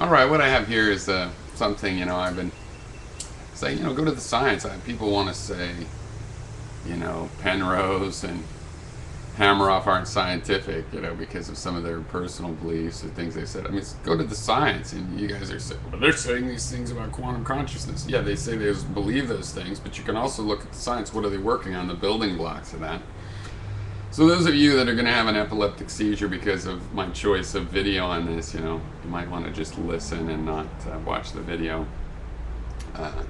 All right, what I have here is something, I've been saying, go to the science. People want to say, Penrose and Hameroff aren't scientific, because of some of their personal beliefs or things they said. I mean, go to the science, and you guys are saying, well, they're saying these things about quantum consciousness. Yeah, they say they believe those things, but you can also look at the science. What are they working on? The building blocks of that. So those of you that are going to have an epileptic seizure because of my choice of video on this, you might want to just listen and not watch the video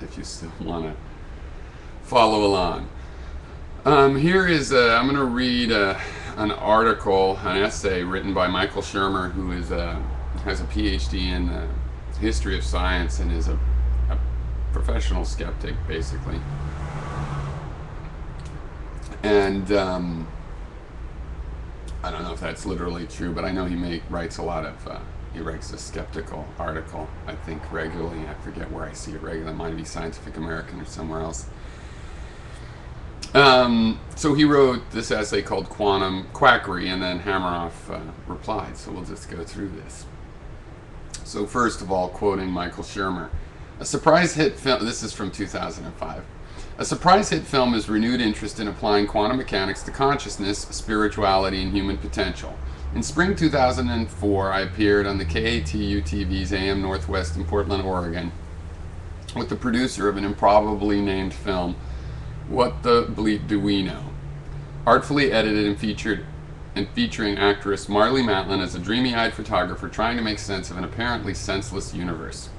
if you still want to follow along. Here is, I'm going to read an article, an essay written by Michael Shermer, who has a PhD in history of science and is a professional skeptic, basically. And I don't know if that's literally true, but I know he writes a lot of, he writes a skeptical article, I think, regularly. I forget where I see it regularly. It might be Scientific American or somewhere else. So he wrote this essay called Quantum Quackery, and then Hameroff replied. So we'll just go through this. So first of all, quoting Michael Shermer, a surprise hit film, this is from 2005. A surprise hit film is renewed interest in applying quantum mechanics to consciousness, spirituality, and human potential. In spring 2004, I appeared on the KATU-TV's AM Northwest in Portland, Oregon, with the producer of an improbably named film, What the Bleep Do We Know? Artfully edited and featuring actress Marlee Matlin as a dreamy-eyed photographer trying to make sense of an apparently senseless universe.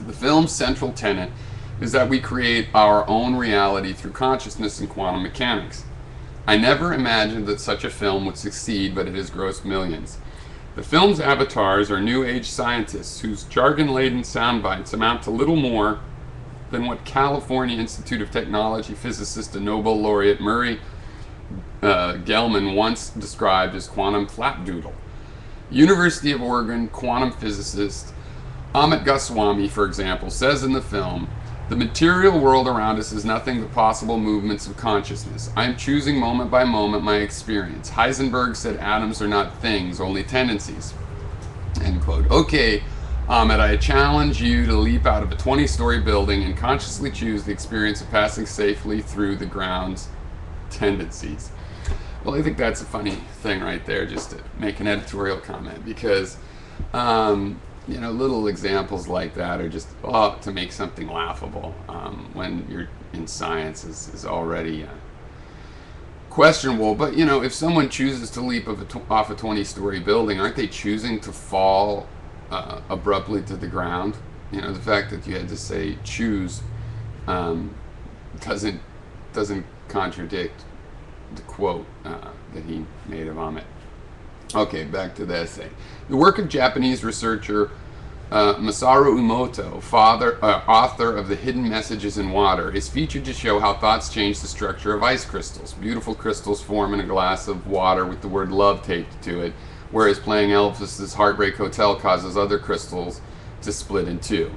The film's central tenet is that we create our own reality through consciousness and quantum mechanics. I never imagined that such a film would succeed, but it has grossed millions. The film's avatars are New Age scientists whose jargon-laden sound bites amount to little more than what California Institute of Technology physicist and Nobel laureate Murray Gell-Mann once described as quantum flapdoodle. University of Oregon quantum physicist Amit Goswami, for example, says in the film, the material world around us is nothing but possible movements of consciousness. I am choosing moment by moment my experience. Heisenberg said atoms are not things, only tendencies. End quote. Okay, Amit, I challenge you to leap out of a 20-story building and consciously choose the experience of passing safely through the ground's tendencies. Well, I think that's a funny thing right there, just to make an editorial comment, because little examples like that are just to make something laughable when you're in science is already questionable. But if someone chooses to leap off a 20-story building, aren't they choosing to fall abruptly to the ground? The fact that you had to say choose doesn't contradict the quote that he made of Amit. Okay, back to the essay. The work of Japanese researcher Masaru Emoto, author of The Hidden Messages in Water, is featured to show how thoughts change the structure of ice crystals. Beautiful crystals form in a glass of water with the word love taped to it, whereas playing Elvis's Heartbreak Hotel causes other crystals to split in two.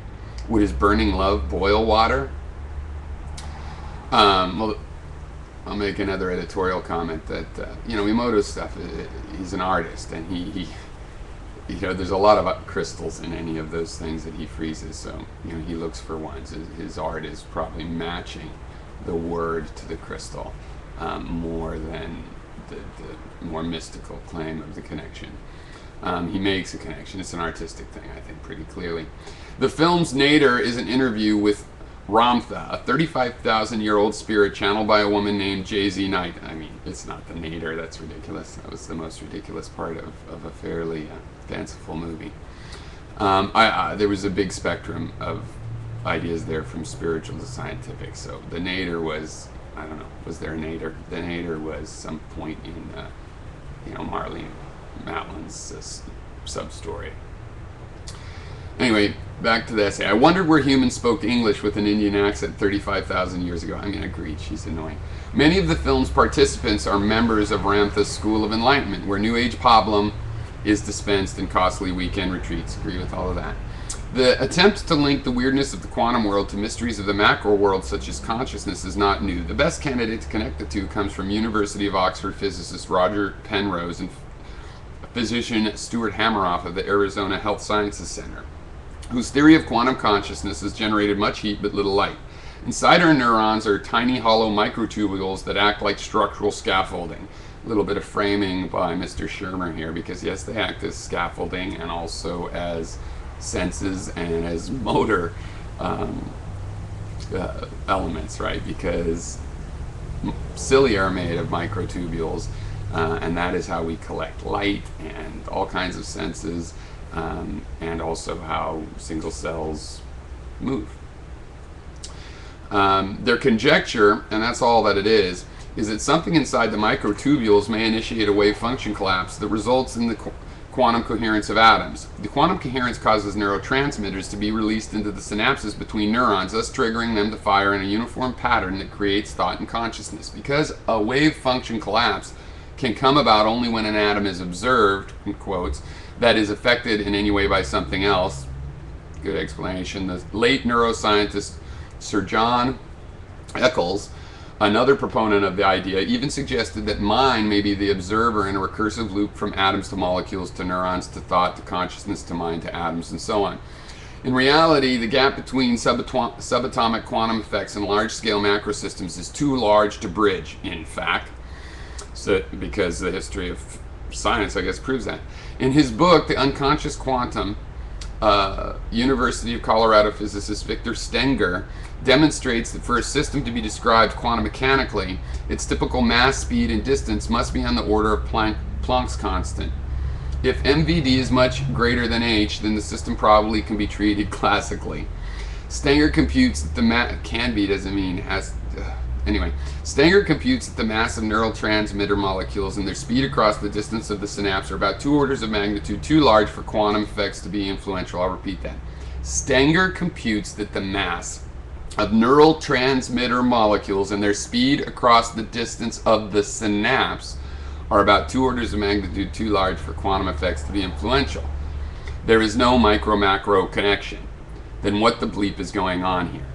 Would his burning love boil water? Well, I'll make another editorial comment that Emoto's stuff, he's an artist, and he there's a lot of crystals in any of those things that he freezes, so he looks for ones. His art is probably matching the word to the crystal more than the more mystical claim of the connection. He makes a connection. It's an artistic thing, I think, pretty clearly. The film's nadir is an interview with Ramtha, a 35,000-year-old spirit channeled by a woman named J.Z. Knight. I mean, it's not the nadir, that's ridiculous. That was the most ridiculous part of a fairly fanciful movie. There was a big spectrum of ideas there, from spiritual to scientific. So the nadir was, I don't know, was there a nadir? The nadir was some point in, Marlee Matlin's sub-story. Anyway, back to the essay. I wondered where humans spoke English with an Indian accent 35,000 years ago. I mean, agreed, she's annoying. Many of the film's participants are members of Ramtha's School of Enlightenment, where New Age pablum is dispensed in costly weekend retreats. Agree with all of that. The attempt to link the weirdness of the quantum world to mysteries of the macro world, such as consciousness, is not new. The best candidate to connect the two comes from University of Oxford physicist Roger Penrose and physician Stuart Hameroff of the Arizona Health Sciences Center, whose theory of quantum consciousness has generated much heat but little light. Inside our neurons are tiny hollow microtubules that act like structural scaffolding. A little bit of framing by Mr. Shermer here, because yes, they act as scaffolding and also as senses and as motor elements, right? Because cilia are made of microtubules, and that is how we collect light and all kinds of senses, and also how single cells move. Their conjecture, and that's all that it is that something inside the microtubules may initiate a wave function collapse that results in the quantum coherence of atoms. The quantum coherence causes neurotransmitters to be released into the synapses between neurons, thus triggering them to fire in a uniform pattern that creates thought and consciousness. Because a wave function collapse can come about only when an atom is observed, in quotes, that is affected in any way by something else. Good explanation. The late neuroscientist Sir John Eccles, another proponent of the idea, even suggested that mind may be the observer in a recursive loop from atoms to molecules to neurons to thought to consciousness to mind to atoms and so on. In reality, the gap between subatomic quantum effects and large-scale macrosystems is too large to bridge, in fact, because the history of science, I guess, proves that. In his book, The Unconscious Quantum, University of Colorado physicist Victor Stenger demonstrates that for a system to be described quantum mechanically, its typical mass, speed, and distance must be on the order of Planck's constant. If MVD is much greater than h, then the system probably can be treated classically. Stenger computes that the Stenger computes that the mass of neurotransmitter molecules and their speed across the distance of the synapse are about 2 orders of magnitude too large for quantum effects to be influential. I'll repeat that. Stenger computes that the mass of neural transmitter molecules and their speed across the distance of the synapse are about 2 orders of magnitude too large for quantum effects to be influential. There is no micro-macro connection. Then what the bleep is going on here?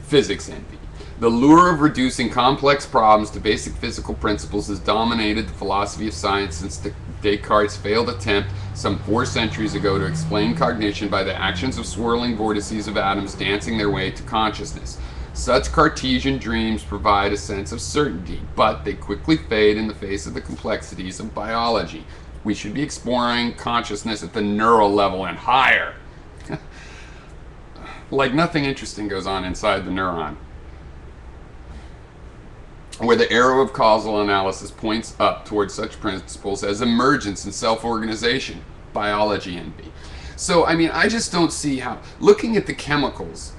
Physics envy. The lure of reducing complex problems to basic physical principles has dominated the philosophy of science since Descartes' failed attempt some 4 centuries ago to explain cognition by the actions of swirling vortices of atoms dancing their way to consciousness. Such Cartesian dreams provide a sense of certainty, but they quickly fade in the face of the complexities of biology. We should be exploring consciousness at the neural level and higher. Like nothing interesting goes on inside the neuron, where the arrow of causal analysis points up towards such principles as emergence and self-organization, biology envy. So, I mean, I just don't see how, looking at the chemicals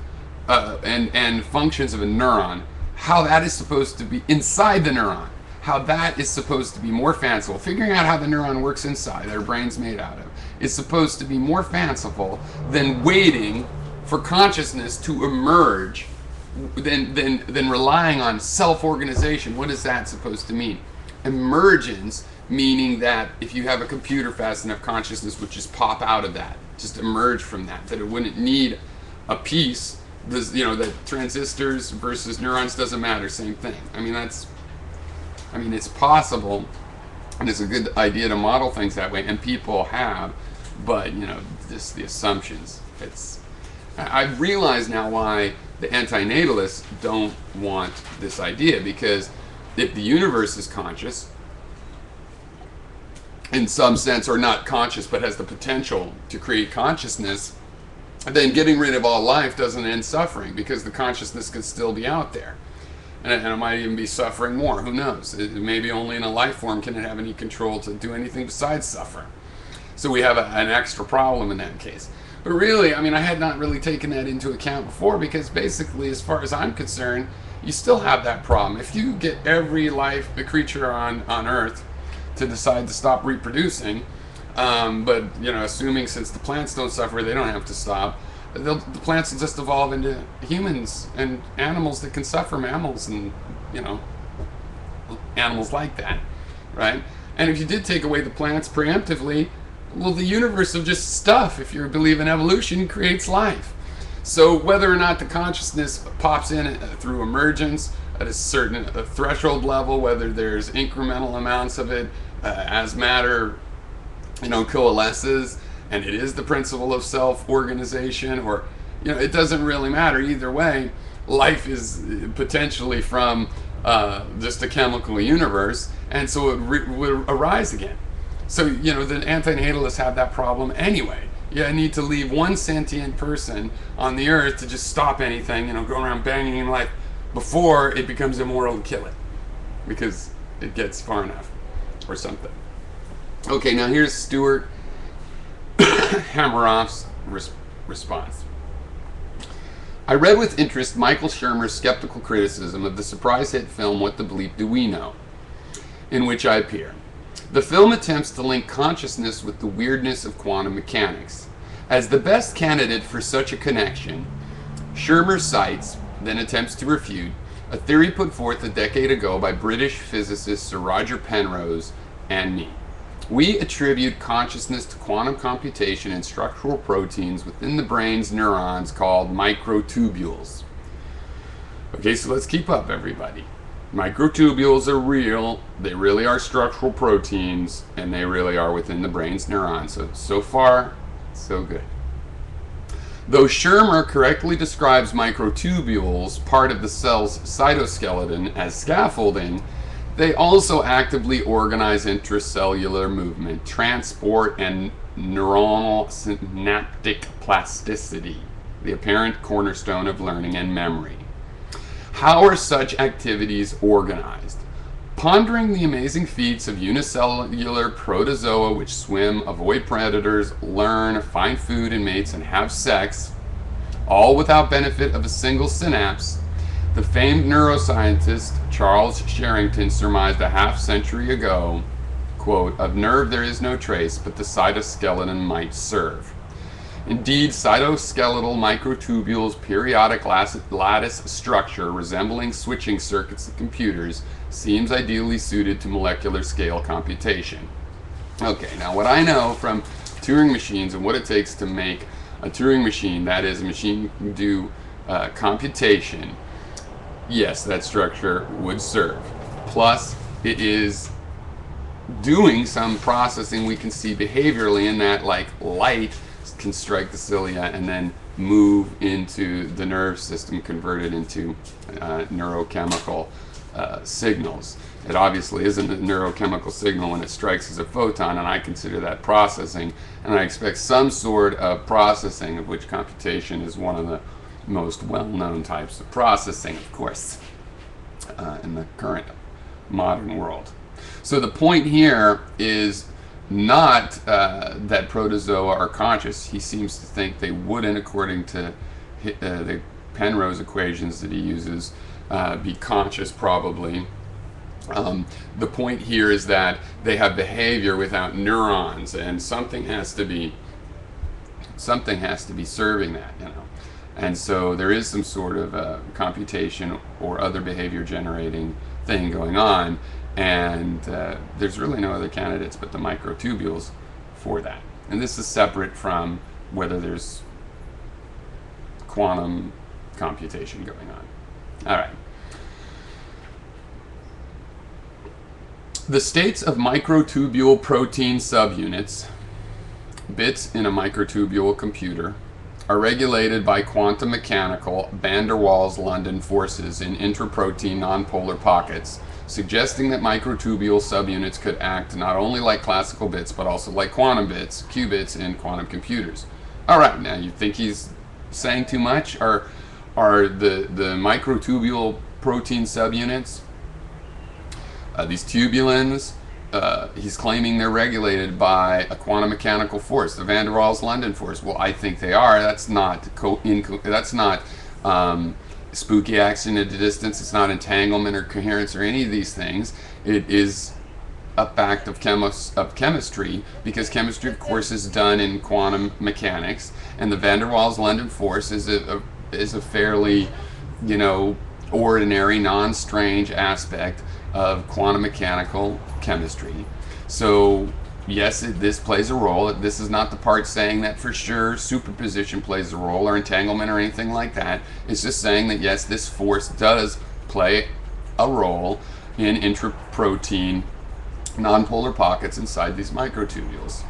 and functions of a neuron, how that is supposed to be inside the neuron, how that is supposed to be more fanciful. Figuring out how the neuron works inside, our brain's made out of, is supposed to be more fanciful than waiting for consciousness to emerge, than relying on self-organization. What is that supposed to mean? Emergence, meaning that if you have a computer fast enough, consciousness would just pop out of that, just emerge from that, that it wouldn't need a piece. The transistors versus neurons doesn't matter, same thing. I mean, it's possible, and it's a good idea to model things that way, and people have, but, just the assumptions. I realize now why the antinatalists don't want this idea, because if the universe is conscious, in some sense, or not conscious, but has the potential to create consciousness, then getting rid of all life doesn't end suffering, because the consciousness could still be out there. And it might even be suffering more. Who knows? Maybe only in a life form can it have any control to do anything besides suffer. So we have an extra problem in that case. But really, I mean, I had not really taken that into account before, because basically, as far as I'm concerned, you still have that problem. If you get every creature on Earth to decide to stop reproducing, but, assuming since the plants don't suffer, they don't have to stop, the plants will just evolve into humans and animals that can suffer, mammals and, animals like that, right? And if you did take away the plants preemptively, well, the universe of just stuff, if you believe in evolution, creates life. So whether or not the consciousness pops in through emergence at a certain threshold level, whether there's incremental amounts of it as matter coalesces, and it is the principle of self-organization, or it doesn't really matter either way. Life is potentially from just a chemical universe, and so it would arise again. So the antinatalists have that problem anyway. I need to leave one sentient person on the earth to just stop anything, go around banging life before it becomes immoral to kill it, because it gets far enough or something. Okay, now here's Stuart Hameroff's response. I read with interest Michael Shermer's skeptical criticism of the surprise hit film What the Bleep Do We Know?, in which I appear. The film attempts to link consciousness with the weirdness of quantum mechanics. As the best candidate for such a connection, Shermer cites, then attempts to refute, a theory put forth a decade ago by British physicist Sir Roger Penrose and me. We attribute consciousness to quantum computation in structural proteins within the brain's neurons called microtubules. Okay, so let's keep up, everybody. Microtubules are real, they really are structural proteins, and they really are within the brain's neurons. So far, so good. Though Shermer correctly describes microtubules, part of the cell's cytoskeleton, as scaffolding, they also actively organize intracellular movement, transport, and neuronal synaptic plasticity, the apparent cornerstone of learning and memory. How are such activities organized? Pondering the amazing feats of unicellular protozoa which swim, avoid predators, learn, find food and mates, and have sex, all without benefit of a single synapse, the famed neuroscientist Charles Sherrington surmised a half-century ago, quote, of nerve there is no trace, but the cytoskeleton might serve. Indeed, cytoskeletal microtubules' periodic lattice structure, resembling switching circuits of computers, seems ideally suited to molecular scale computation. Okay, now what I know from Turing machines and what it takes to make a Turing machine, that is, a machine can do computation, yes, that structure would serve. Plus, it is doing some processing we can see behaviorally in that, like light can strike the cilia and then move into the nerve system, converted into neurochemical signals. It obviously isn't a neurochemical signal when it strikes as a photon, and I consider that processing, and I expect some sort of processing, of which computation is one of the most well-known types of processing, of course, in the current modern world. So the point here is not that protozoa are conscious. He seems to think they wouldn't, according to the Penrose equations that he uses, be conscious probably. The point here is that they have behavior without neurons, and something has to be serving that, And so there is some sort of computation or other behavior generating thing going on, and there's really no other candidates but the microtubules for that. And this is separate from whether there's quantum computation going on. All right. The states of microtubule protein subunits, bits in a microtubule computer, are regulated by quantum mechanical van der Waals London forces in intraprotein nonpolar pockets, suggesting that microtubule subunits could act not only like classical bits but also like quantum bits, qubits, in quantum computers. All right, now you think he's saying too much? Are the microtubule protein subunits, these tubulins, he's claiming they're regulated by a quantum mechanical force, the van der Waals London force. Well, I think they are. That's not spooky action at a distance. It's not entanglement or coherence or any of these things. It is a fact of chemistry, because chemistry, of course, is done in quantum mechanics, and the van der Waals London force is a fairly, ordinary, non-strange aspect of quantum mechanical chemistry. So yes, this plays a role. This is not the part saying that for sure superposition plays a role or entanglement or anything like that. It's just saying that yes, this force does play a role in intraprotein nonpolar pockets inside these microtubules.